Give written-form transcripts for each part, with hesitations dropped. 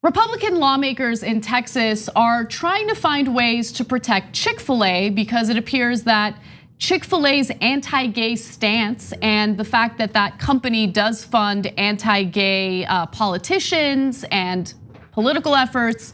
Republican lawmakers in Texas are trying to find ways to protect Chick-fil-A because it appears that Chick-fil-A's anti-gay stance and the fact that that company does fund anti-gay politicians and political efforts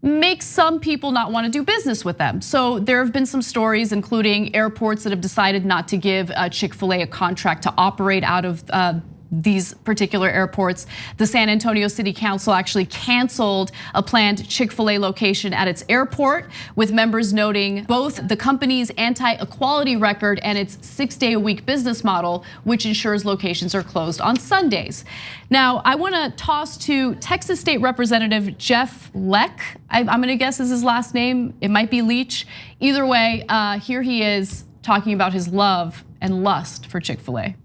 makes some people not want to do business with them. So there have been some stories, including airports that have decided not to give Chick-fil-A a contract to operate out of these particular airports. The San Antonio City Council actually canceled a planned Chick-fil-A location at its airport, with members noting both the company's anti-equality record and its 6-day-a-week business model, which ensures locations are closed on Sundays. Now, I wanna toss to Texas State Representative Jeff Leck. I'm gonna guess is his last name. It might be Leach. Either way, here he is talking about his love and lust for Chick-fil-A.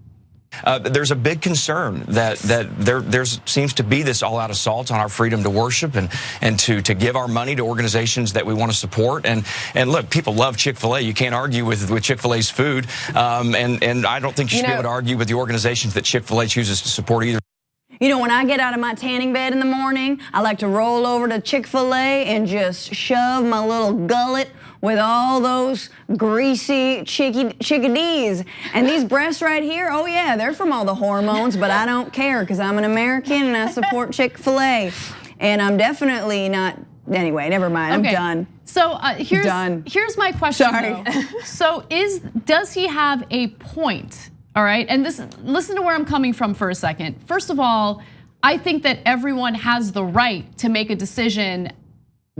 There's a big concern that there seems to be this all-out assault on our freedom to worship and to give our money to organizations that we want to support. And look, people love Chick-fil-A. You can't argue with Chick-fil-A's food. And I don't think you should be able to argue with the organizations that Chick-fil-A chooses to support either. You know, when I get out of my tanning bed in the morning, I like to roll over to Chick-fil-A and just shove my little gullet with all those greasy chickadees. And these breasts right here, oh yeah, they're from all the hormones, but I don't care because I'm an American and I support Chick-fil-A. And I'm definitely not, anyway, never mind, I'm done. So here's my question. Sorry. So does he have a point? All right, and listen to where I'm coming from for a second. First of all, I think that everyone has the right to make a decision.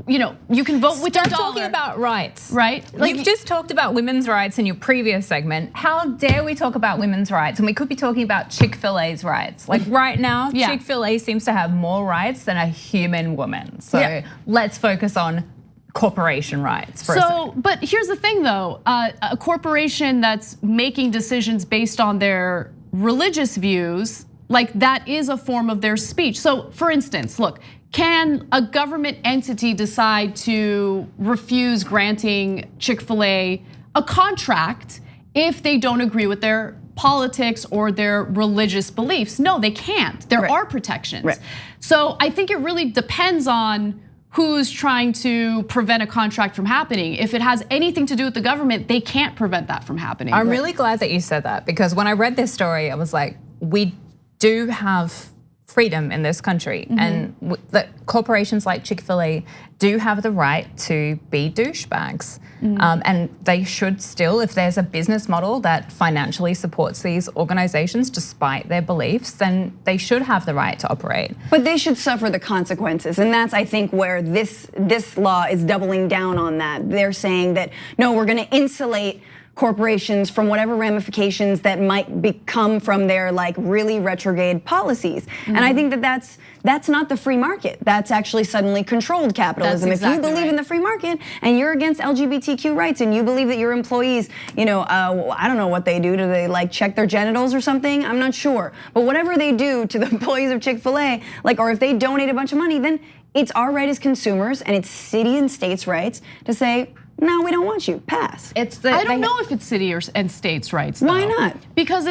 You know, you can vote with your dollar. Stop talking about rights. Right? You've just talked about women's rights in your previous segment. How dare we talk about women's rights? And we could be talking about Chick-fil-A's rights. Like right now, Chick-fil-A seems to have more rights than a human woman. So let's focus on corporation rights for a second. But here's the thing though, a corporation that's making decisions based on their religious views, like that is a form of their speech. So for instance, look, can a government entity decide to refuse granting Chick-fil-A a contract if they don't agree with their politics or their religious beliefs? No, they can't. There are protections. So I think it really depends on who's trying to prevent a contract from happening. If it has anything to do with the government, they can't prevent that from happening. I'm really glad that you said that, because when I read this story, I was like, we do have freedom in this country, and that corporations like Chick-fil-A do have the right to be douchebags. And they should still, if there's a business model that financially supports these organizations despite their beliefs, then they should have the right to operate. But they should suffer the consequences, and that's, I think, where this law is doubling down on that. They're saying that, no, we're gonna insulate corporations from whatever ramifications that might come from their like really retrograde policies. And I think that that's not the free market. That's actually suddenly controlled capitalism. If you believe in the free market and you're against LGBTQ rights and you believe that your employees, you know, I don't know what they do. Do they like check their genitals or something? I'm not sure. But whatever they do to the employees of Chick-fil-A, like, or if they donate a bunch of money, then it's our right as consumers and it's city and states' rights to say, no, we don't want you. Pass. I don't know if it's city and states' rights. Though. Why not? Because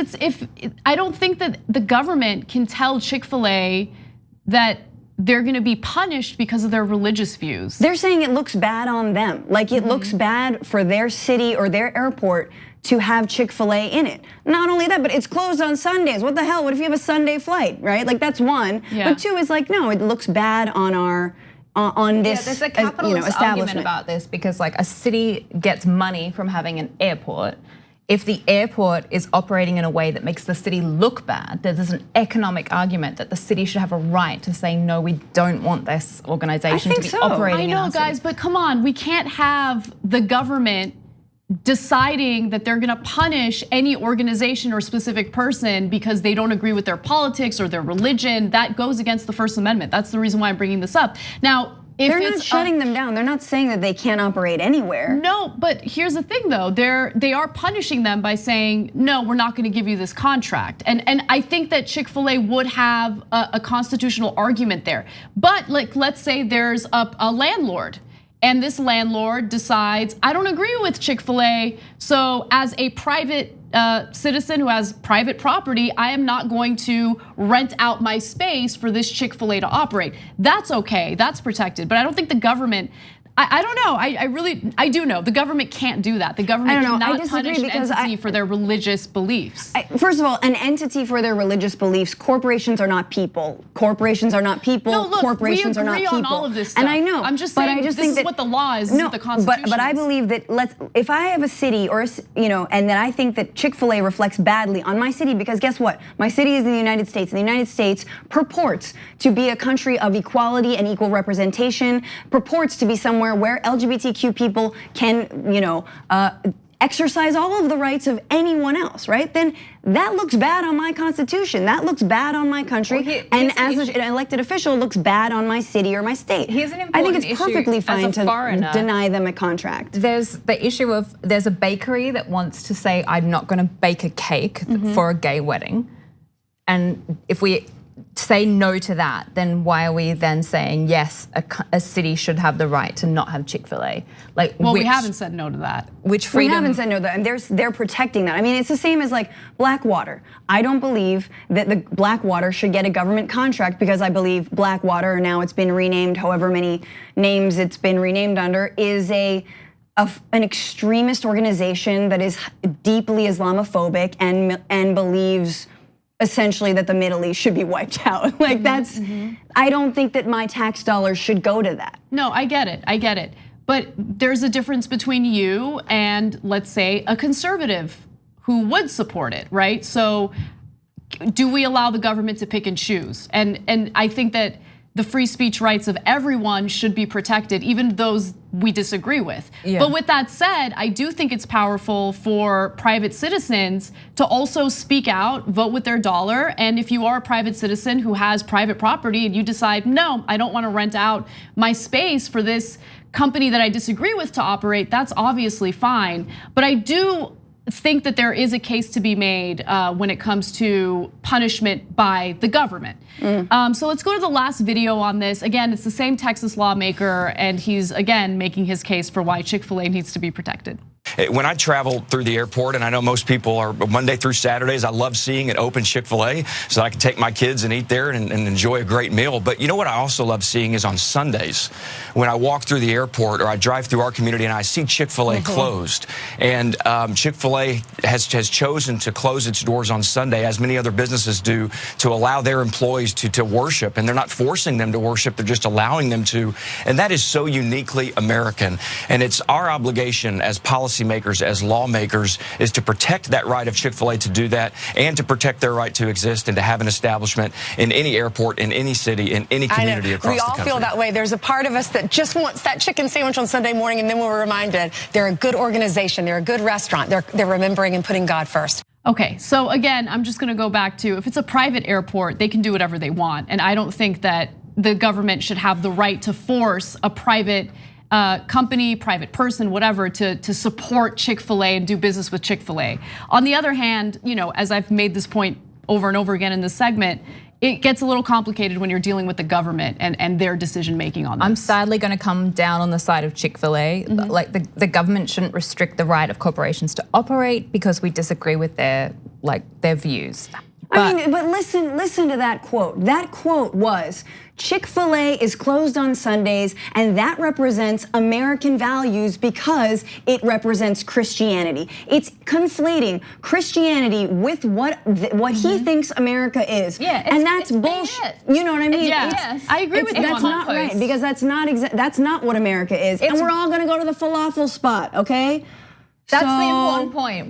I don't think that the government can tell Chick-fil-A that they're going to be punished because of their religious views. They're saying it looks bad on them. Like it looks bad for their city or their airport to have Chick-fil-A in it. Not only that, but it's closed on Sundays. What the hell? What if you have a Sunday flight, right? Like that's one. But two is like, no, it looks bad on our this, there's a capitalist argument about this, because like a city gets money from having an airport. If the airport is operating in a way that makes the city look bad, there's an economic argument that the city should have a right to say, no, we don't want this organization to be operating in our city. I know, guys, but come on, we can't have the government deciding that they're gonna punish any organization or specific person because they don't agree with their politics or their religion. That goes against the First Amendment. That's the reason why I'm bringing this up. Now, if they're not shutting them down. They're not saying that they can't operate anywhere. No, but here's the thing though. They are punishing them by saying, no, we're not gonna give you this contract. And I think that Chick-fil-A would have a constitutional argument there. But like, let's say there's a landlord, and this landlord decides, I don't agree with Chick-fil-A, so as a private citizen who has private property, I am not going to rent out my space for this Chick-fil-A to operate. That's okay, that's protected. But I don't think the government, I don't know. I do know the government can't do that. The government cannot punish an entity for their religious beliefs. First of all, an entity for their religious beliefs. Corporations are not people. Corporations are not people. No, look, corporations we are not agree people. on all of this stuff. And I know. I'm just saying this is what the law is. This is what the Constitution but I believe that if I have a city or and that I think that Chick-fil-A reflects badly on my city, because guess what? My city is in the United States, and the United States purports to be a country of equality and equal representation, purports to be somewhere where LGBTQ people can, exercise all of the rights of anyone else, right? Then that looks bad on my Constitution. That looks bad on my country, and as an elected official, it looks bad on my city or my state. Here's an I important think it's perfectly fine to deny them a contract. There's the issue of there's a bakery that wants to say, I'm not going to bake a cake for a gay wedding, and if we say no to that, then why are we then saying yes, a city should have the right to not have Chick-fil-A? We haven't said no to that. Which freedom? We haven't said no to that, and they're protecting that. I mean, it's the same as like Blackwater. I don't believe that the Blackwater should get a government contract, because I believe Blackwater, or now it's been renamed, however many names it's been renamed under, is an extremist organization that is deeply Islamophobic and believes essentially that the Middle East should be wiped out. Like I don't think that my tax dollars should go to that. No, I get it. But there's a difference between you and, let's say, a conservative who would support it, right? So do we allow the government to pick and choose? And I think that the free speech rights of everyone should be protected, even those we disagree with. Yeah. But with that said, I do think it's powerful for private citizens to also speak out, vote with their dollar. And if you are a private citizen who has private property and you decide, no, I don't want to rent out my space for this company that I disagree with to operate, that's obviously fine. But I do think that there is a case to be made when it comes to punishment by the government. So let's go to the last video on this. Again, it's the same Texas lawmaker, and he's again making his case for why Chick-fil-A needs to be protected. When I travel through the airport, and I know most people are Monday through Saturdays, I love seeing an open Chick-fil-A so I can take my kids and eat there and enjoy a great meal. But you know what I also love seeing is on Sundays, when I walk through the airport or I drive through our community and I see Chick-fil-A closed. And Chick-fil-A has chosen to close its doors on Sunday, as many other businesses do, to allow their employees to worship. And they're not forcing them to worship, they're just allowing them to. And that is so uniquely American. And it's our obligation as policymakers, as lawmakers, is to protect that right of Chick-fil-A to do that, and to protect their right to exist and to have an establishment in any airport, in any city, in any community across the country. We all feel that way. There's a part of us that just wants that chicken sandwich on Sunday morning, and then we're reminded they're a good organization, they're a good restaurant, they're remembering and putting God first. Okay, so again, I'm just gonna go back to, if it's a private airport, they can do whatever they want. And I don't think that the government should have the right to force a private company, private person, whatever, to support Chick-fil-A and do business with Chick-fil-A. On the other hand, as I've made this point over and over again in this segment, it gets a little complicated when you're dealing with the government and their decision making on this. I'm sadly going to come down on the side of Chick-fil-A. Like the government shouldn't restrict the right of corporations to operate because we disagree with their views. But listen to that quote. That quote was, Chick-fil-A is closed on Sundays, and that represents American values because it represents Christianity. It's conflating Christianity with what he thinks America is. Yeah, and that's bullshit. You know what I mean? Yeah, I agree with you. That's not right, because that's not what America is. And we're all gonna go to the falafel spot, okay? That's the important point.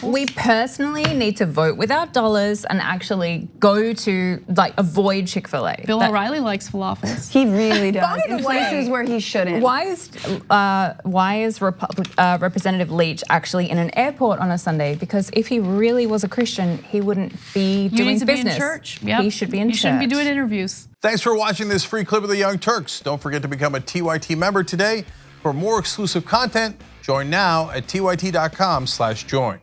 We personally need to vote with our dollars and actually go to avoid Chick-fil-A. Bill O'Reilly likes falafels. He really does. In places where he shouldn't. Why is Representative Leach actually in an airport on a Sunday? Because if he really was a Christian, he wouldn't be doing business. Be in church. Yep. He should be in church. He shouldn't be doing interviews. Thanks for watching this free clip of the Young Turks. Don't forget to become a TYT member today. For more exclusive content, join now at tyt.com/join.